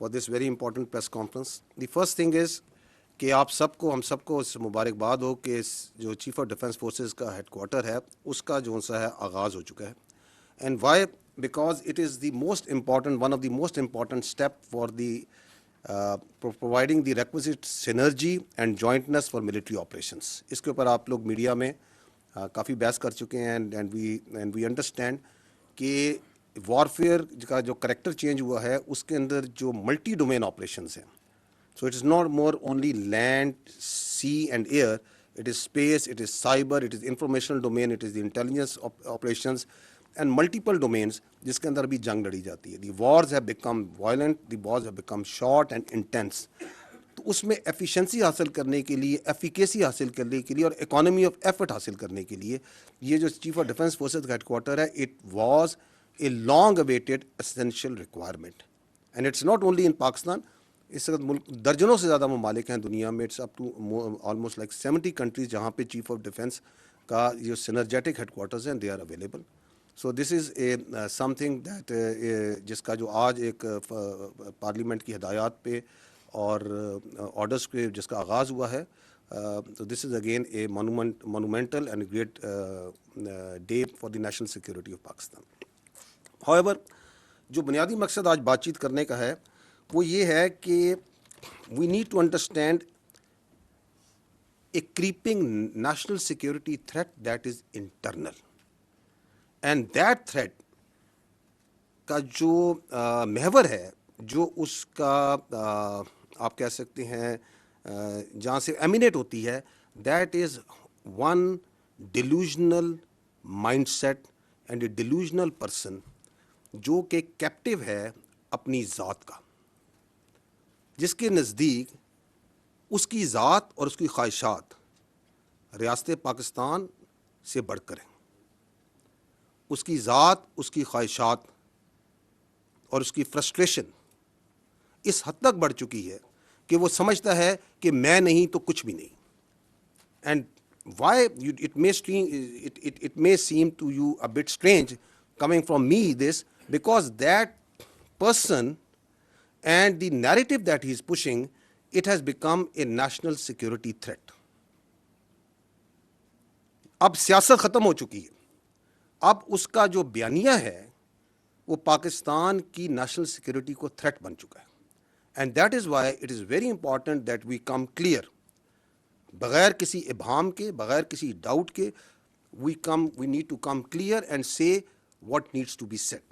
for this very important press conference. The first thing is کہ آپ سب کو ہم سب کو اس مبارکباد ہو کہ جو چیف آف ڈیفنس فورسز کا ہیڈ کوارٹر ہے اس کا جو سا ہے آغاز ہو چکا ہے. And why? Because it is the most important one of the most important step for the providing the requisite synergy and jointness for military operations. اس کے اوپر آپ لوگ میڈیا میں کافی بحث کر چکے ہیں اینڈ وی انڈرسٹینڈ کہ وارفیئر کا جو کریکٹر چینج ہوا ہے اس کے اندر جو ملٹی ڈومین آپریشنس ہیں. So it is not more only land, sea and air, it is space, it is cyber, it is informational domain, it is the intelligence operations and multiple domains جس کے اندر بھی جنگ لڑی جاتی ہے. The wars have become violent, the wars have become short and intense. تو اس میں efficiency حاصل کرنے کے لیے، ایفیکیسی حاصل کرنے کے لیے اور اکانومی آف ایفرٹ حاصل کرنے کے لیے یہ جو چیف آف ڈیفنس فورسز کا ہیڈ کوارٹر ہے it was a long awaited essential requirement. And it's not only in Pakistan. اس وقت ملک درجنوں سے زیادہ ممالک ہیں دنیا میں، it's up to almost like 70 countries جہاں پہ چیف آف ڈیفنس کا جو سینرجیٹک ہیڈ کوارٹرز ہیں they are available. So this is a something that جس کا جو آج ایک پارلیمنٹ کی ہدایات پہ اور آرڈرس پہ جس کا آغاز ہوا ہے. تو this is again a monumental and great day for the national security of Pakistan. However جو بنیادی مقصد آج بات چیت کرنے کا ہے وہ یہ ہے کہ we need to understand a creeping national security threat that is internal. And that threat کا جو محور ہے، جو اس کا آپ کہہ سکتے ہیں جہاں سے ایمینیٹ ہوتی ہے، that is one delusional mind set and a delusional person جو کہ کیپٹیو ہے اپنی ذات کا، جس کے نزدیک اس کی ذات اور اس کی خواہشات ریاست پاکستان سے بڑھ کر ہیں. اس کی ذات، اس کی خواہشات اور اس کی فرسٹریشن اس حد تک بڑھ چکی ہے کہ وہ سمجھتا ہے کہ میں نہیں تو کچھ بھی نہیں. And why it may seem to you a bit strange coming from me this, because that person and the narrative that he is pushing, it has become a national security threat. اب سیاست ختم ہو چکی ہے. اب اس کا جو بیانیہ ہے وہ پاکستان کی نیشنل سیکورٹی کو تھریٹ بن چکا ہے. And that is why it is very important that we come clear, بغیر کسی ابہام کے، بغیر کسی ڈاؤٹ کے we need to come clear and say what needs to be said.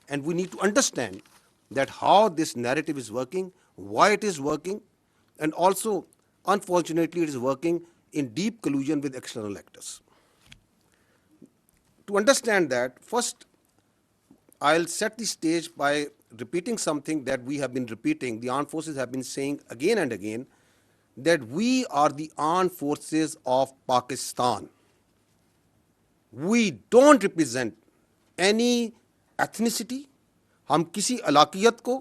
And we need to understand that how this narrative is working, why it is working, and also, unfortunately, it is working in deep collusion with external actors. To understand that, first, I'll set the stage by repeating something that we have been repeating, the armed forces have been saying again and again, that we are the armed forces of Pakistan. We don't represent any ethnicity. ہم کسی علاقیت کو،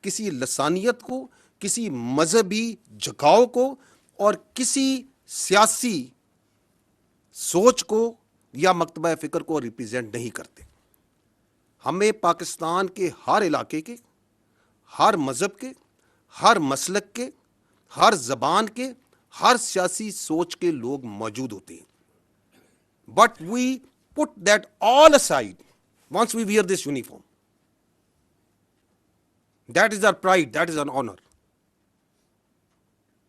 کسی لسانیت کو، کسی مذہبی جھکاؤ کو اور کسی سیاسی سوچ کو یا مکتبہ فکر کو ریپرزینٹ نہیں کرتے. ہمیں پاکستان کے ہر علاقے کے، ہر مذہب کے، ہر مسلک کے، ہر زبان کے، ہر سیاسی سوچ کے لوگ موجود ہوتے ہیں. But we put that all aside once we wear this uniform. That is our pride, that is our honor.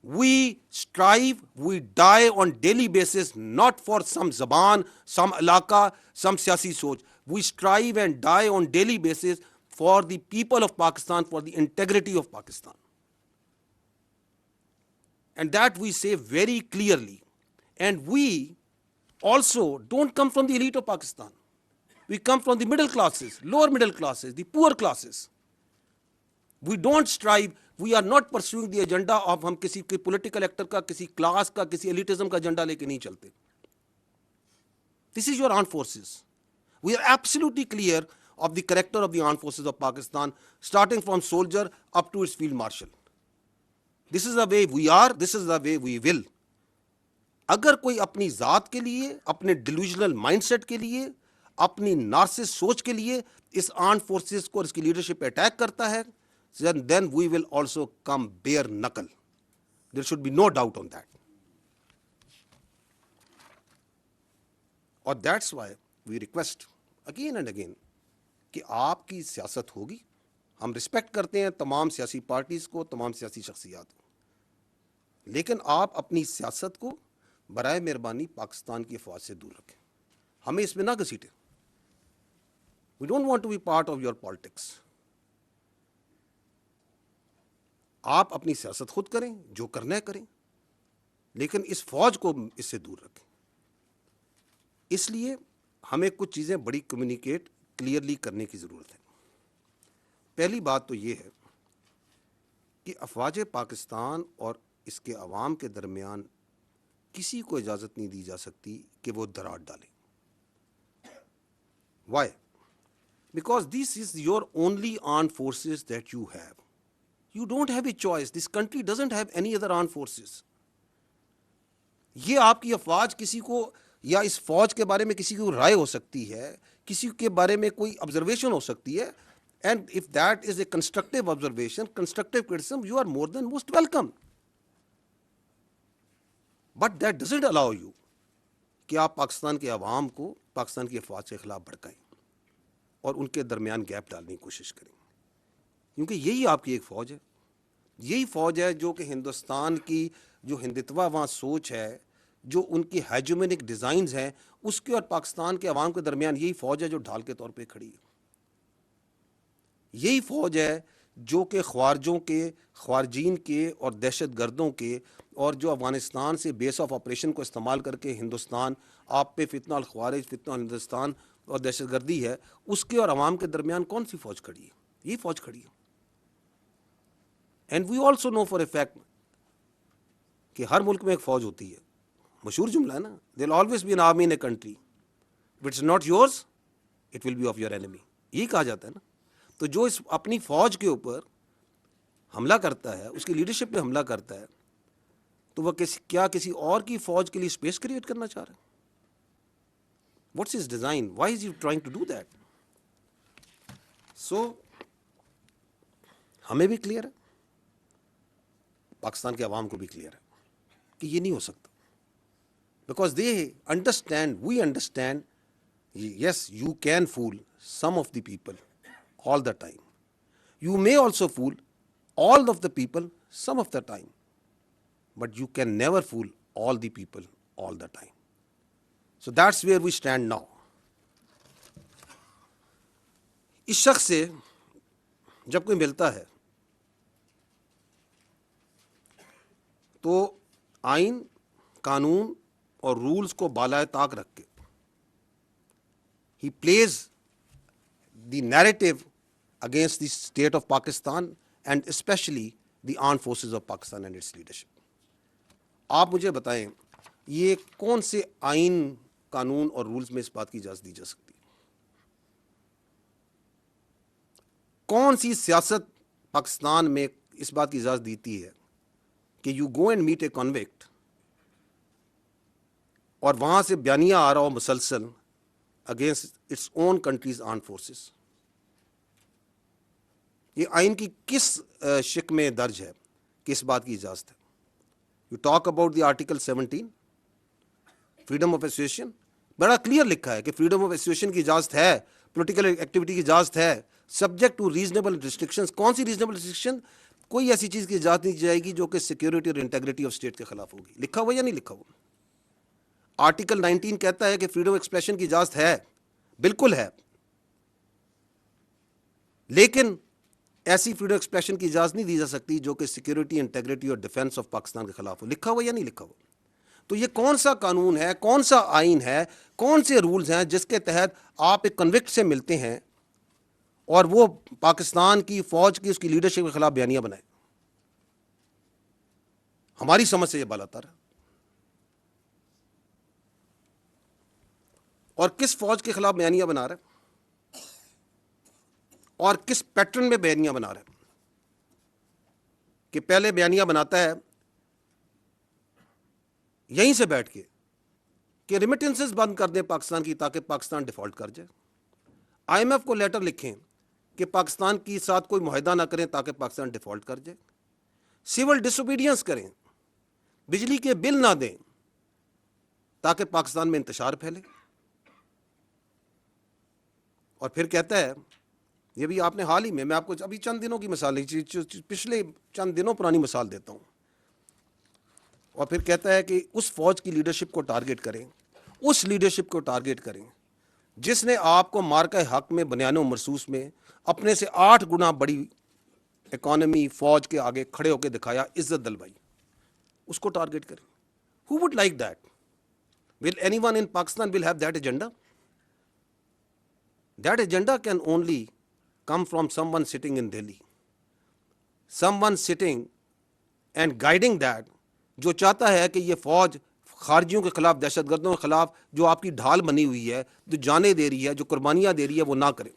We strive, we die on daily basis, not for some zaban, some alaka, some siyasi soch. We strive and die on daily basis for the people of Pakistan, for the integrity of Pakistan. And that we say very clearly. And we also don't come from the elite of Pakistan. We come from the middle classes, lower middle classes, the poor classes. We don't strive, we are not pursuing the agenda of ہم کسی political actor کا، کسی class کا، کسی ایلیٹزم کا agenda لے کے نہیں چلتے. This is your armed forces. We are absolutely clear of the character of the armed forces of Pakistan, starting from soldier up to its field marshal. This is the way we are, this is the way we will. اگر کوئی اپنی ذات کے لیے، اپنے delusional mind set کے لیے، اپنی نارسس سوچ کے لیے اس آرمڈ فورسز کو اور اس کی لیڈرشپ پہ اٹیک کرتا ہے، then we will also come bare knuckle. There should be no doubt on that. اور that's why we request again and again کہ آپ کی سیاست ہوگی. ہم رسپیکٹ کرتے ہیں تمام سیاسی پارٹیز کو, تمام سیاسی شخصیات کو, لیکن آپ اپنی سیاست کو برائے مہربانی پاکستان کی افواج سے دور رکھیں. ہمیں اس میں نہ گھسیٹیں. We don't want to be part of your politics. آپ اپنی سیاست خود کریں, جو کرنا ہے کریں, لیکن اس فوج کو اس سے دور رکھیں. اس لیے ہمیں کچھ چیزیں بڑی کمیونیکیٹ کلیئرلی کرنے کی ضرورت ہے. پہلی بات تو یہ ہے کہ افواج پاکستان اور اس کے عوام کے درمیان کسی کو اجازت نہیں دی جا سکتی کہ وہ دراڑ ڈالیں. Why? Because this is your only armed forces that you have. You don't have a choice. This country doesn't have any other armed forces. یہ آپ کی افواج کسی کو, یا اس فوج کے بارے میں کسی کو رائے ہو سکتی ہے, کسی کے بارے میں کوئی آبزرویشن ہو سکتی ہے, and if that is a constructive observation, constructive criticism, you are more than most welcome. But that doesn't allow you کہ آپ پاکستان کے عوام کو پاکستان کی افواج کے خلاف بھڑکائیں اور ان کے درمیان گیپ ڈالنے کی کوشش کریں. کیونکہ یہی آپ کی ایک فوج ہے. یہی فوج ہے جو کہ ہندوستان کی جو ہندتوا وہاں سوچ ہے, جو ان کی ہیجومینک ڈیزائنز ہیں, اس کے اور پاکستان کے عوام کے درمیان یہی فوج ہے جو ڈھال کے طور پہ کھڑی ہے. یہی فوج ہے جو کہ خوارجوں کے, خوارجین کے اور دہشت گردوں کے, اور جو افغانستان سے بیس آف آپریشن کو استعمال کر کے ہندوستان آپ پہ فتنہ الخوارج, فتنہ ہندوستان اور دہشت گردی ہے, اس کے اور عوام کے درمیان کون سی فوج کھڑی ہے؟ یہی فوج کھڑی ہے. And we also know for a fact کہ ہر ملک میں ایک فوج ہوتی ہے. مشہور جملہ ہے نا, there will always be an army in a country, if it's not yours it will be of your enemy. یہی کہا جاتا ہے نا. تو جو اس اپنی فوج کے اوپر حملہ کرتا ہے, اس کی لیڈرشپ پہ حملہ کرتا ہے, تو وہ کیا کسی اور کی فوج کے لیے اسپیس کریٹ کرنا چاہ رہا ہے؟ What's his design? Why is you trying to do that? So ہمیں بھی کلیئر ہے, پاکستان کے عوام کو بھی کلیئر ہے کہ یہ نہیں ہو سکتا. Because they understand, we understand, yes, you can fool some of the people all the time. You may also fool all of the people some of the time. But you can never fool all the people all the time. So that's where we stand now. اس شخص سے جب کوئی ملتا ہے تو آئین, قانون اور رولز کو بالائے طاق رکھ کے ہی please the narrative against the state of Pakistan and especially the armed forces of Pakistan and its leadership. آپ مجھے بتائیں یہ کون سے آئین, قانون اور رولز میں اس بات کی اجازت دی جا سکتی ہے؟ کون سی سیاست پاکستان میں اس بات کی اجازت دیتی ہے کہ you go and meet a convict اور وہاں سے بیانیہ آ رہا ہو مسلسل against its own country's armed forces? یہ آئین کی کس شق میں درج ہے کہ اس بات کی اجازت ہے؟ You talk about the article 17 freedom of association. بڑا کلیئر لکھا ہے کہ فریڈم آف ایسوسیشن کی اجازت ہے, پولیٹیکل ایکٹیویٹی کی اجازت ہے, سبجیکٹ ٹو ریزنیبل ریسٹرکشنز. کون سی ریزنیبل ریسٹرکشن؟ کوئی ایسی چیز کی اجازت نہیں دی جائے گی جو کہ سیکورٹی اور انٹیگریٹی آف اسٹیٹ کے خلاف ہوگی. لکھا ہوا یا نہیں لکھا ہوا؟ آرٹیکل 19 کہتا ہے کہ فریڈم آف ایکسپریشن کی اجازت ہے, بالکل ہے, لیکن ایسی فریڈم آف ایکسپریشن کی اجازت نہیں دی جا سکتی جو کہ سیکورٹی, انٹیگریٹی اور ڈیفینس آف پاکستان کے خلاف ہو. لکھا ہوا یا نہیں لکھا ہوا؟ تو یہ کون سا قانون ہے, کون سا آئین ہے, کون سے رولز ہیں جس کے تحت آپ ایک کنوکٹ سے ملتے ہیں اور وہ پاکستان کی فوج کی, اس کی لیڈرشپ کے خلاف بیانیہ بنائے؟ ہماری سمجھ سے یہ بالاتر ہے. اور کس فوج کے خلاف بیانیہ بنا رہا ہے اور کس پیٹرن میں بیانیہ بنا رہا ہے؟ کہ پہلے بیانیہ بناتا ہے یہیں سے بیٹھ کے کہ ریمیٹنسز بند کر دیں پاکستان کی تاکہ پاکستان ڈیفالٹ کر جائے. آئی ایم ایف کو لیٹر لکھیں کہ پاکستان کے ساتھ کوئی معاہدہ نہ کریں تاکہ پاکستان ڈیفالٹ کر جائے, سول ڈس اوبیڈینس کریں, بجلی کے بل نہ دیں تاکہ پاکستان میں انتشار پھیلے. اور پھر کہتا ہے, یہ بھی آپ نے حال ہی میں آپ کو ابھی چند دنوں کی مثال نہیں, پچھلے چند دنوں پرانی مثال دیتا ہوں, اور پھر کہتا ہے کہ اس فوج کی لیڈرشپ کو ٹارگٹ کریں, اس لیڈرشپ کو ٹارگٹ کریں جس نے آپ کو مارکہ حق میں بنیان و مرصوص میں اپنے سے 8 گنا بڑی اکانومی فوج کے آگے کھڑے ہو کے دکھایا, عزت دلوائی, اس کو ٹارگٹ کریں. Who would like that? Will anyone in Pakistan will have that agenda? That agenda can only come from someone sitting in Delhi. Someone sitting and guiding that, جو چاہتا ہے کہ یہ فوج خارجیوں کے خلاف, دہشت گردوں کے خلاف جو آپ کی ڈھال بنی ہوئی ہے, جو جانیں دے رہی ہے, جو قربانیاں دے رہی ہے, وہ نہ کرے.